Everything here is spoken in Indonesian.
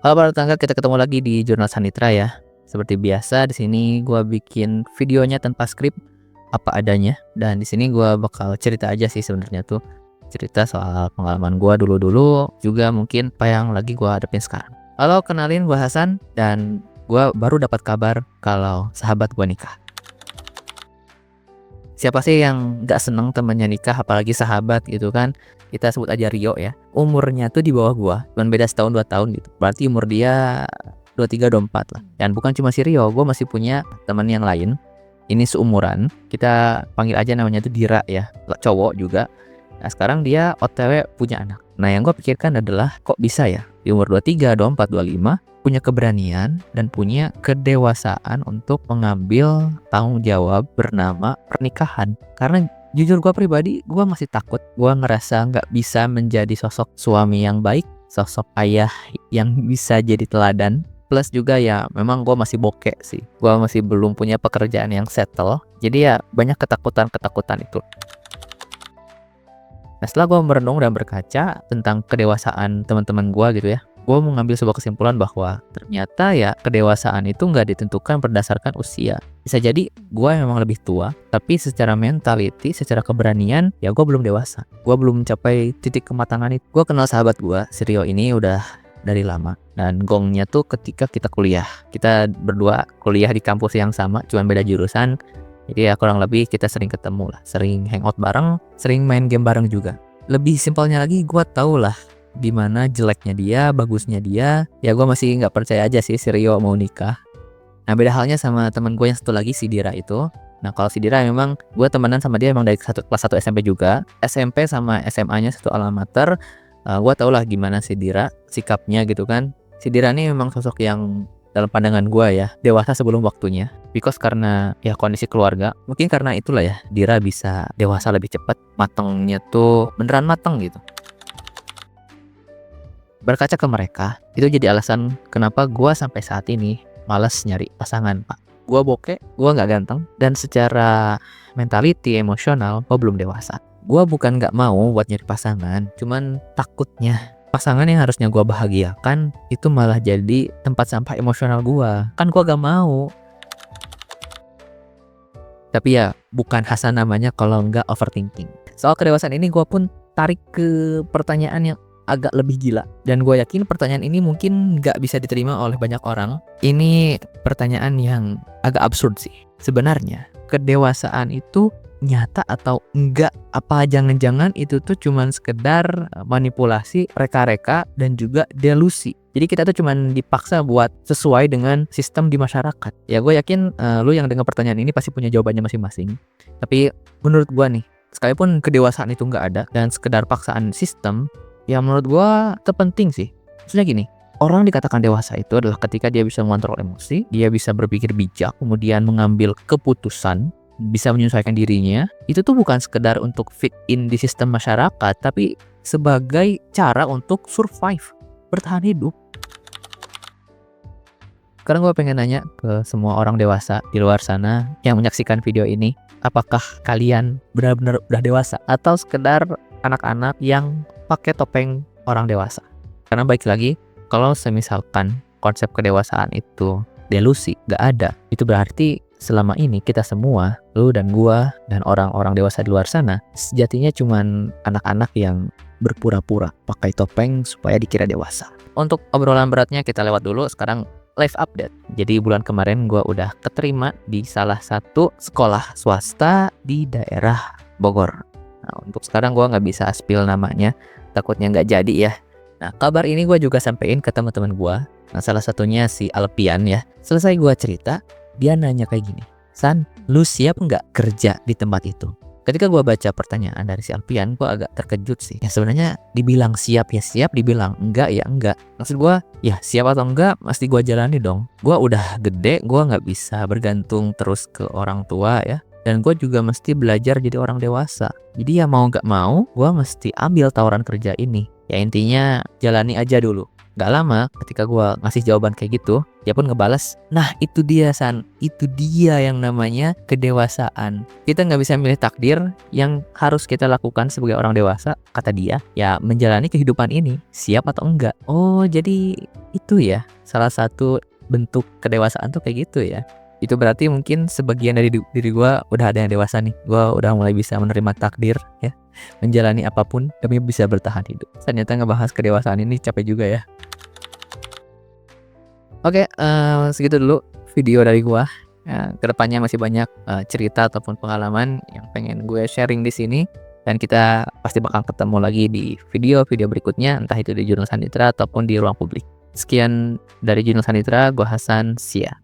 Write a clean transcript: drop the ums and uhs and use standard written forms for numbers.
Halo para tetangga, kita ketemu lagi di Jurnal Sanitra ya. Seperti biasa di sini gua bikin videonya tanpa skrip, apa adanya, dan di sini gua bakal cerita aja sih sebenarnya tuh. Cerita soal pengalaman gua dulu-dulu, juga mungkin apa yang lagi gua hadapin sekarang. Halo, kenalin gua Hasan dan gua baru dapat kabar kalau sahabat gua nikah. Siapa sih yang nggak seneng temennya nikah, apalagi sahabat gitu kan. Kita sebut aja Rio ya. Umurnya tuh di bawah gua, cuman beda setahun 2 tahun gitu. Berarti umur dia 23, 24 lah. Dan bukan cuma si Rio, gua masih punya teman yang lain. Ini seumuran, kita panggil aja namanya tuh Dira ya, cowok juga. Nah sekarang dia OTW punya anak. Nah yang gue pikirkan adalah kok bisa ya di umur 23, 24, 25 punya keberanian dan punya kedewasaan untuk mengambil tanggung jawab bernama pernikahan. Karena jujur gue pribadi, gue masih takut. Gue ngerasa nggak bisa menjadi sosok suami yang baik, sosok ayah yang bisa jadi teladan. Plus juga ya memang gue masih bokek sih. Gue masih belum punya pekerjaan yang settle. Jadi ya banyak ketakutan-ketakutan itu. Nah setelah gue merenung dan berkaca tentang kedewasaan teman-teman gue gitu ya, gue mengambil sebuah kesimpulan bahwa ternyata ya kedewasaan itu nggak ditentukan berdasarkan usia. Bisa jadi gue memang lebih tua, tapi secara mentality, secara keberanian, ya gue belum dewasa. Gue belum mencapai titik kematangan itu. Gue kenal sahabat gue, si Rio ini udah dari lama. Dan gongnya tuh ketika kita kuliah. Kita berdua kuliah di kampus yang sama, cuman beda jurusan. Jadi ya kurang lebih kita sering ketemu lah, sering hangout bareng, sering main game bareng juga. Lebih simpelnya lagi, gue tau lah di mana jeleknya dia, bagusnya dia. Ya gue masih nggak percaya aja sih si Rio mau nikah. Nah beda halnya sama teman gue yang satu lagi, si Dira itu. Nah kalau si Dira memang gue temenan sama dia emang dari kelas 1 SMP juga. SMP sama SMA-nya satu alma mater. Gue tau lah gimana si Dira sikapnya gitu kan. Si Dira ini memang sosok yang dalam pandangan gue ya dewasa sebelum waktunya. Because karena ya kondisi keluarga, mungkin karena itulah ya Dira bisa dewasa lebih cepat, matengnya tuh beneran mateng gitu. Berkaca ke mereka, itu jadi alasan kenapa gue sampai saat ini malas nyari pasangan, Pak. Gue bokeh, gue nggak ganteng, dan secara mentality, emosional, gue belum dewasa. Gue bukan nggak mau buat nyari pasangan, cuman takutnya pasangan yang harusnya gue bahagiakan itu malah jadi tempat sampah emosional gue. Kan gue gak mau. Tapi ya bukan Hasan namanya kalau nggak overthinking. Soal kedewasaan ini gue pun tarik ke pertanyaan yang agak lebih gila. Dan gue yakin pertanyaan ini mungkin nggak bisa diterima oleh banyak orang. Ini pertanyaan yang agak absurd sih. Sebenarnya kedewasaan itu nyata atau enggak? Apa jangan-jangan itu tuh cuman sekedar manipulasi, reka-reka, dan juga delusi. Jadi kita tuh cuman dipaksa buat sesuai dengan sistem di masyarakat. Ya gue yakin lu yang dengar pertanyaan ini pasti punya jawabannya masing-masing. Tapi menurut gue nih, sekalipun kedewasaan itu nggak ada dan sekedar paksaan sistem, ya menurut gue terpenting sih. Maksudnya gini, orang dikatakan dewasa itu adalah ketika dia bisa mengontrol emosi, dia bisa berpikir bijak, kemudian mengambil keputusan, bisa menyesuaikan dirinya. Itu tuh bukan sekedar untuk fit in di sistem masyarakat, tapi sebagai cara untuk survive, bertahan hidup. Sekarang gue pengen nanya ke semua orang dewasa di luar sana yang menyaksikan video ini, apakah kalian benar-benar udah dewasa atau sekedar anak-anak yang pakai topeng orang dewasa? Karena baik lagi, kalau semisalkan konsep kedewasaan itu delusi, gak ada, itu berarti selama ini kita semua, lu dan gua dan orang-orang dewasa di luar sana, sejatinya cuman anak-anak yang berpura-pura pakai topeng supaya dikira dewasa. Untuk obrolan beratnya kita lewat dulu. Sekarang live update. Jadi bulan kemarin gua udah keterima di salah satu sekolah swasta di daerah Bogor. Nah untuk sekarang gua nggak bisa spill namanya, takutnya nggak jadi ya. Nah kabar ini gua juga sampein ke teman-teman gua. Nah salah satunya si Alpian ya. Selesai gua cerita, dia nanya kayak gini, San, lu siap nggak kerja di tempat itu? Ketika gue baca pertanyaan dari si Alpian, gue agak terkejut sih. Ya sebenarnya dibilang siap ya siap, dibilang enggak ya enggak. Maksud gue, ya siap atau enggak mesti gue jalani dong. Gue udah gede, gue nggak bisa bergantung terus ke orang tua ya. Dan gue juga mesti belajar jadi orang dewasa. Jadi ya mau nggak mau, gue mesti ambil tawaran kerja ini. Ya intinya jalani aja dulu. Gak lama ketika gua ngasih jawaban kayak gitu, dia pun ngebales, "Nah itu dia San, itu dia yang namanya kedewasaan. Kita nggak bisa milih takdir, yang harus kita lakukan sebagai orang dewasa," kata dia, "ya menjalani kehidupan ini, siap atau enggak." Oh jadi itu ya, salah satu bentuk kedewasaan tuh kayak gitu ya. Itu berarti mungkin sebagian dari diri gua udah ada yang dewasa nih, gua udah mulai bisa menerima takdir ya, menjalani apapun demi bisa bertahan hidup. Ternyata ngebahas kedewasaan ini capek juga ya. Oke, segitu dulu video dari gua. Kedepannya masih banyak cerita ataupun pengalaman yang pengen gue sharing di sini, dan kita pasti bakal ketemu lagi di video-video berikutnya, entah itu di Jurnal Sanditra ataupun di ruang publik. Sekian dari Jurnal Sanditra, gua Hasan, see ya.